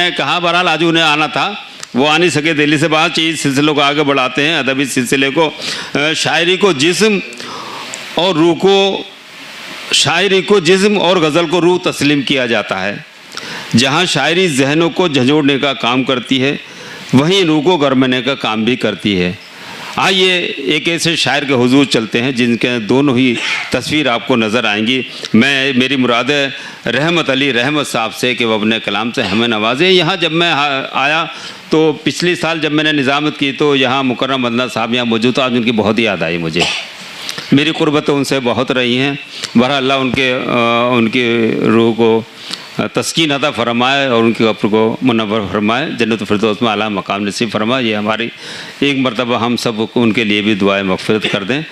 उन्होंने कहा, बहरहाल आज उन्हें आना था, वो आ नहीं सके दिल्ली से बाहर। चाहिए सिलसिले को आगे बढ़ाते हैं, अदबी सिलसिले को। शायरी को जिस्म और रूह को, शायरी को जिस्म और गज़ल को रूह तस्लीम किया जाता है। जहाँ शायरी जहनों को झंझोड़ने का काम करती है, वहीं रूह को गरमने का काम भी करती है। आइए एक ऐसे शायर के हुजूर चलते हैं जिनके दोनों ही तस्वीर आपको नज़र आएंगी। मेरी मुराद है रहमत अली रहमत साहब से कि वह अपने कलाम से हमें नवाजे। यहाँ जब मैं आया तो पिछले साल जब मैंने निज़ामत की तो यहाँ मुकर्रम मदना साहब यहाँ मौजूद था। आज उनकी बहुत याद आई मुझे, मेरी कुर्बतें उनसे बहुत रही हैं। बहरहाल अल्लाह उनकी रूह को तस्कीन अता फरमाए और उनके कब्र को मुनव्वर फरमाए, जन्नत फिरदौस में आला मकाम नसीब फरमाए। ये हमारी एक मरतबा हम सब उनके लिए भी दुआएं मग़फ़िरत कर दें।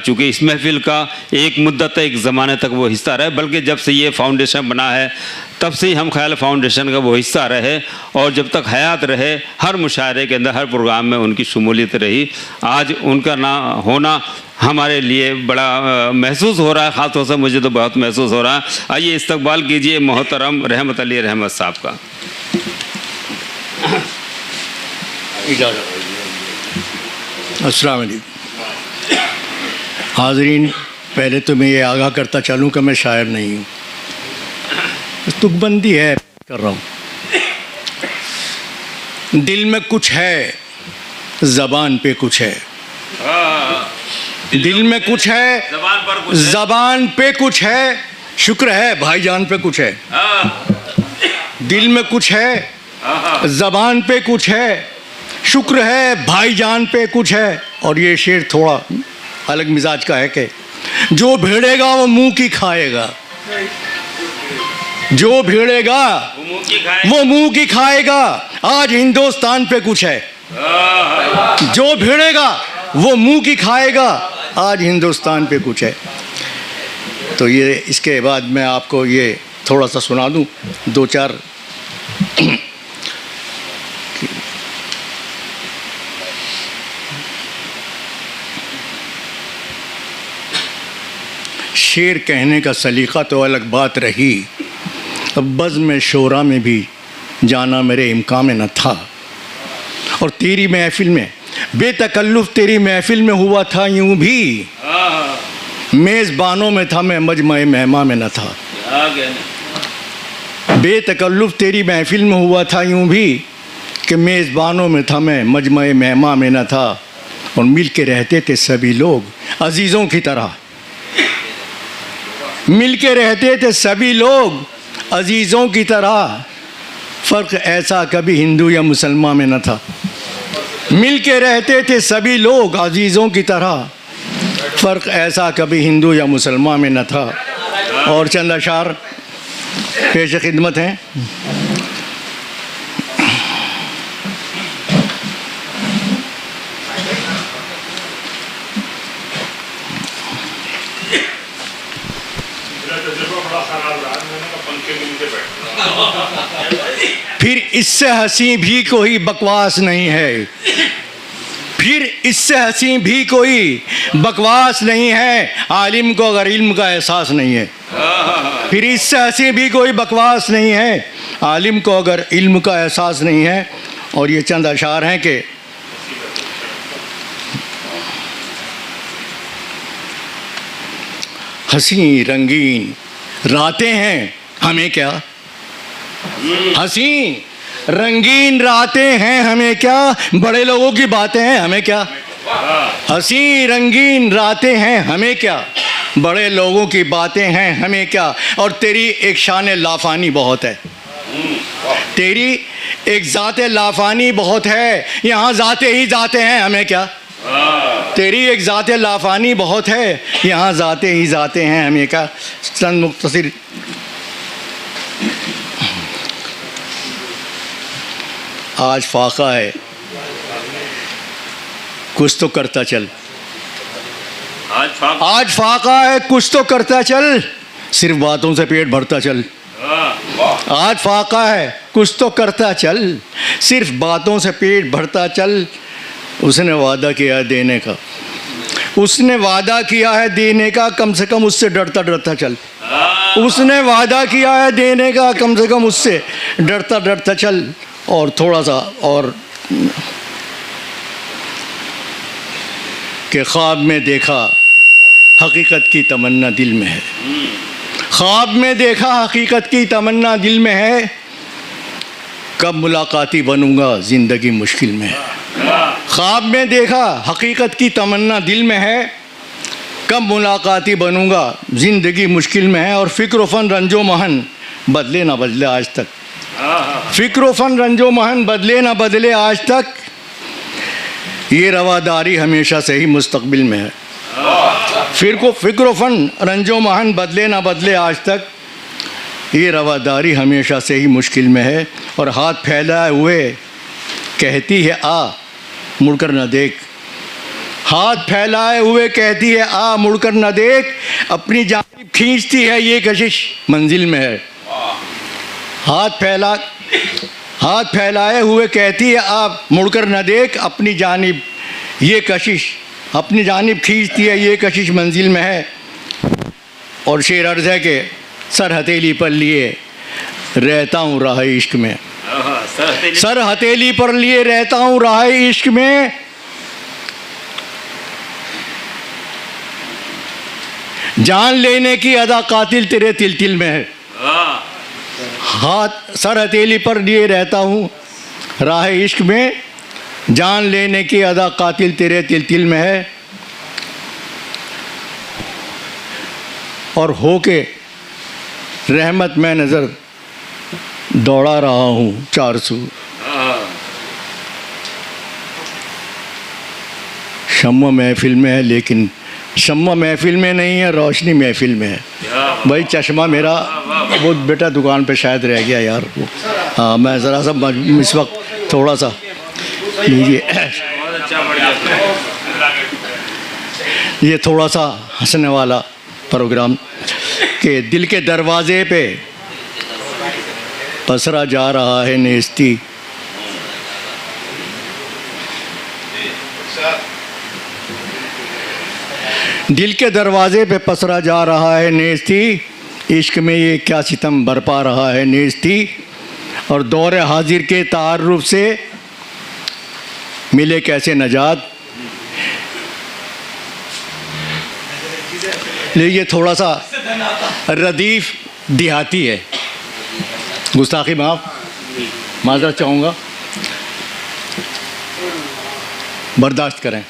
चूँकि इस महफ़िल का एक मुद्दत एक ज़माने तक वो हिस्सा रहे, बल्कि जब से ये फाउंडेशन बना है तब से ही हम ख्याल फाउंडेशन का वो हिस्सा रहे, और जब तक हयात रहे हर मुशायरे के अंदर, हर प्रोग्राम में उनकी शमूलियत रही। आज उनका ना होना हमारे लिए बड़ा महसूस हो रहा है, ख़ास तौर से मुझे तो बहुत महसूस हो रहा है। आइए इस्तकबाल कीजिए मोहतरम रहमत अली रहमत साहब का। अस्सलाम वालेकुम हाज़रीन, पहले तो मैं ये आगाह करता चलूँ कि मैं शायर नहीं हूँ, तुकबंदी है कर रहा हूँ। दिल में कुछ है, ज़बान पे कुछ है। दिल में कुछ है, ज़बान पे कुछ है, शुक्र है भाईजान पे कुछ है। दिल में कुछ है, ज़बान पे कुछ है, शुक्र है भाईजान पे कुछ है। और ये शेर थोड़ा अलग मिजाज का है कि जो भिड़ेगा वो मुंह की खाएगा, जो भिड़ेगा वो मुंह की खाएगा। आज हिंदुस्तान पे कुछ है, जो भिड़ेगा वो मुंह की खाएगा, आज हिंदुस्तान पे कुछ है। तो ये इसके बाद मैं आपको ये थोड़ा सा सुना दूं, दो चार शेर कहने का सलीक़ा तो अलग बात रही, बज़्म में शोरा में भी जाना मेरे इम्कान में न था। और तेरी महफिल में बेतकल्लुफ़ तेरी महफिल में हुआ था यूं भी, मेज़बानों में था मैं मजमा मेहमा में न था। बेतकल्लुफ़ तेरी महफिल में हुआ था यूं भी कि मेज़बानों में था मैं मजमा मेहमा में न था। और मिल के रहते थे सभी लोग अजीज़ों की तरह, मिल के रहते थे सभी लोग अजीज़ों की तरह। फ़र्क ऐसा कभी हिंदू या मुसलमान में न था, मिल के रहते थे सभी लोग अजीज़ों की तरह। फ़र्क ऐसा कभी हिंदू या मुसलमान में न था। और चंद अशार पेश खिदमत हैं। फिर इससे हंसी भी कोई बकवास नहीं है, फिर इससे हंसी भी कोई बकवास नहीं है, आलिम को अगर इल्म का एहसास नहीं है। फिर इससे हंसी भी कोई बकवास नहीं है, आलिम को अगर इल्म का एहसास नहीं है। और ये चंद अशार हैं कि हंसी रंगीन रातें हैं हमें क्या, हंसी रंगीन रातें हैं हमें क्या, बड़े लोगों की बातें हैं हमें क्या। हंसी रंगीन रातें हैं हमें क्या, बड़े लोगों की बातें हैं हमें क्या। और तेरी एक शान लाफानी बहुत है, तेरी एक ज़ाते लाफानी बहुत है, यहाँ ज़ाते ही ज़ाते हैं हमें क्या। तेरी एक ज़ाते लाफानी बहुत है, यहाँ ज़ाते ही ज़ाते हैं हमें क्या। चंद मुख्तसर आज फाका है कुछ तो करता चल, आज फाका है कुछ तो करता चल, सिर्फ बातों से पेट भरता चल। आज फाका है कुछ तो करता चल, सिर्फ बातों से पेट भरता चल। उसने वादा किया देने का, उसने वादा किया है देने का, कम से कम उससे डरता डरता चल। उसने वादा किया है देने का, कम से कम उससे डरता डरता चल। और थोड़ा सा और कि ख्वाब में देखा हकीकत की तमन्ना दिल में है। ख्वाब में देखा हकीकत की तमन्ना दिल में है, कब मुलाकाती बनूंगा ज़िंदगी मुश्किल में है। ख्वाब में देखा हकीकत की तमन्ना दिल में है, कब मुलाकाती बनूंगा ज़िंदगी मुश्किल में है। और फ़िक्र फ़न रंजो महन बदले ना बदले आज तक, फ़िक्र फ़न रंजो महन बदले ना बदले आज तक, ये रवादारी हमेशा से ही मुस्तकबिल में है। फ़िक्र फ़न रंजो महन बदले ना बदले आज तक, ये रवादारी हमेशा से ही मुश्किल में है। और हाथ फैलाए हुए कहती है आ मुड़कर न देख, हाथ फैलाए हुए कहती है आ मुड़कर न देख, अपनी जानिब खींचती है ये कशिश मंजिल में है। हाथ फैलाए हुए कहती है आ मुड़कर न देख, अपनी जानिब ये कशिश, अपनी जानिब खींचती है ये कशिश मंजिल में है। और शेर अर्ज़ है कि सर हथेली पर लिए रहता हूँ राह इश्क में, सर हथेली पर लिए रहता हूँ राह इश्क में, जान लेने की अदा कातिल तेरे तिल तिल में है। हाथ सर हथेली पर लिए रहता हूँ राह इश्क में, जान लेने की अदा कातिल तेरे तिल तिल में है। और हो के रहमत में नज़र दौड़ा रहा हूँ चार सू, शम्मा महफिल में है लेकिन शम्मा महफिल में नहीं है, रोशनी महफिल में है। भाई चश्मा मेरा वो बेटा दुकान पे शायद रह गया यार वो। हाँ मैं ज़रा सा इस वक्त थोड़ा सा लीजिए, ये थोड़ा सा हंसने वाला प्रोग्राम के दिल के दरवाजे पे पसरा जा रहा है नेस्ती, दिल के दरवाजे पे पसरा जा रहा है नेस्ती, इश्क में ये क्या सितम बरपा रहा है नेस्ती। और दौर हाजिर के तारुफ से मिले कैसे नजात, ये थोड़ा सा रदीफ देहाती है, गुस्ताखी माजरत चाहूँगा, बर्दाश्त करें।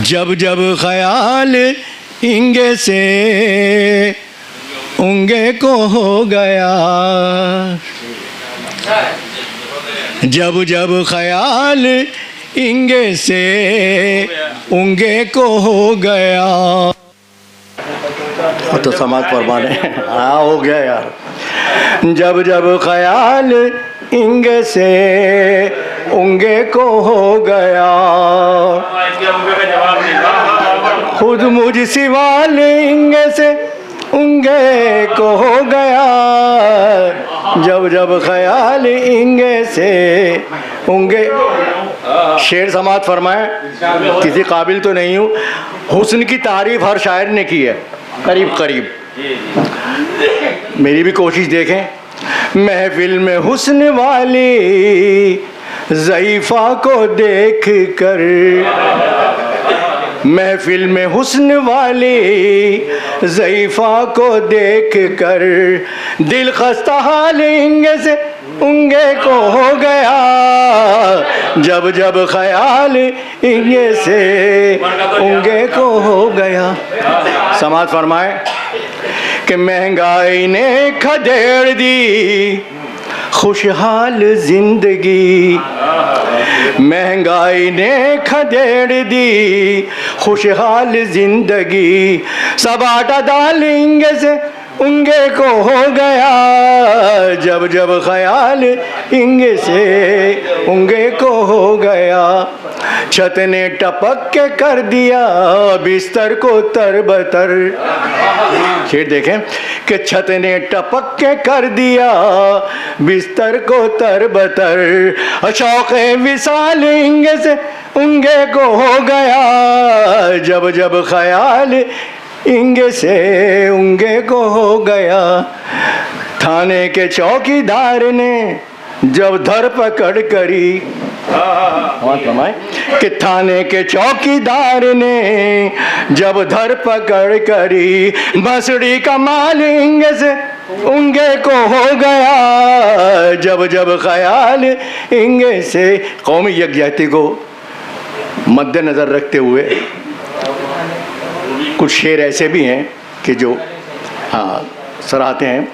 जब जब ख्याल इंगे से उंगे को हो गया, जब जब ख्याल इंगे से उंगे को हो गया, तो समाज फरमाने हाँ हो गया यार। जब जब ख्याल इंगे से उंगे को हो गया, खुद मुझ सिवाल इंगे से उंगे को हो गया, जब जब ख्याल इंगे से उंगे। शेर समात फरमाए, किसी काबिल तो नहीं हूँ, हुस्न की तारीफ हर शायर ने की है करीब करीब, मेरी भी कोशिश देखें। महफिल में हुस्न वाली ज़ईफ़ा को देख कर, महफिल में हुस्न वाली ज़ईफ़ा को देख कर, दिल खस्ता हाल इंगे से उंगे को हो गया, जब जब ख्याल इंगे से उंगे को हो गया। समात फरमाए कि महंगाई ने खदेड़ दी खुशहाल जिंदगी, महंगाई ने खदेड़ दी खुशहाल जिंदगी, सब आटा दाल इंगे से उंगे को हो गया, जब जब ख्याल इंगे से उंगे को हो गया। छत ने टपक के कर दिया बिस्तर को तरबतर, शेर देखें कि छत ने टपक के कर दिया बिस्तर को तरबतर, शौक़ विसाल इंगे से उंगे को हो गया, जब जब ख्याल इंगे से उंगे को हो गया। थाने के चौकीदार ने जब धरपकड़ करी, कि थाने के चौकीदार ने जब धरपकड़ करी, भसड़ी का माल इंगे से उंगे को हो गया। जब जब ख्याल इंगे से, कौमी यकजहती को मद्देनजर रखते हुए कुछ शेर ऐसे भी हैं कि जो सराहते हैं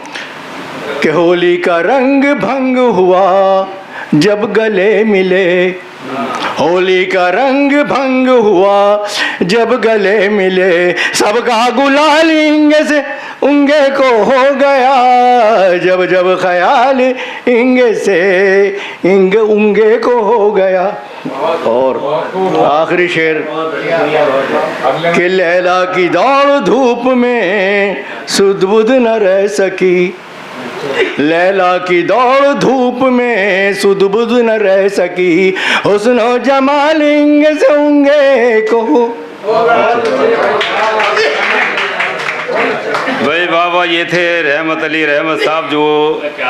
कि होली का रंग भंग हुआ जब गले मिले, होली का रंग भंग हुआ जब गले मिले, सबका गुलाल इंगे से उंगे को हो गया। जब जब ख्याल इंगे से इंगे उंगे को हो गया। और आखिरी शेर कि लैला की दौड़ धूप में सुध बुध न रह सकी, लैला की दौड़ धूप में सुध बुध न रह सकी, हुस्नो जमाल इंगे से उंगे को। भाई बाबा, ये थे रहमत अली रहमत साहब जो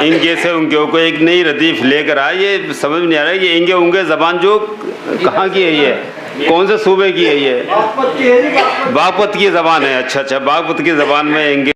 इंगे से उंगे को एक नई रदीफ लेकर आए। ये समझ में नहीं आ रहा है ये इंगे उंगे ज़बान जो कहाँ की है, ये कौन से सूबे की है? ये बागपत की ज़बान है। अच्छा, बागपत की ज़बान में इंगे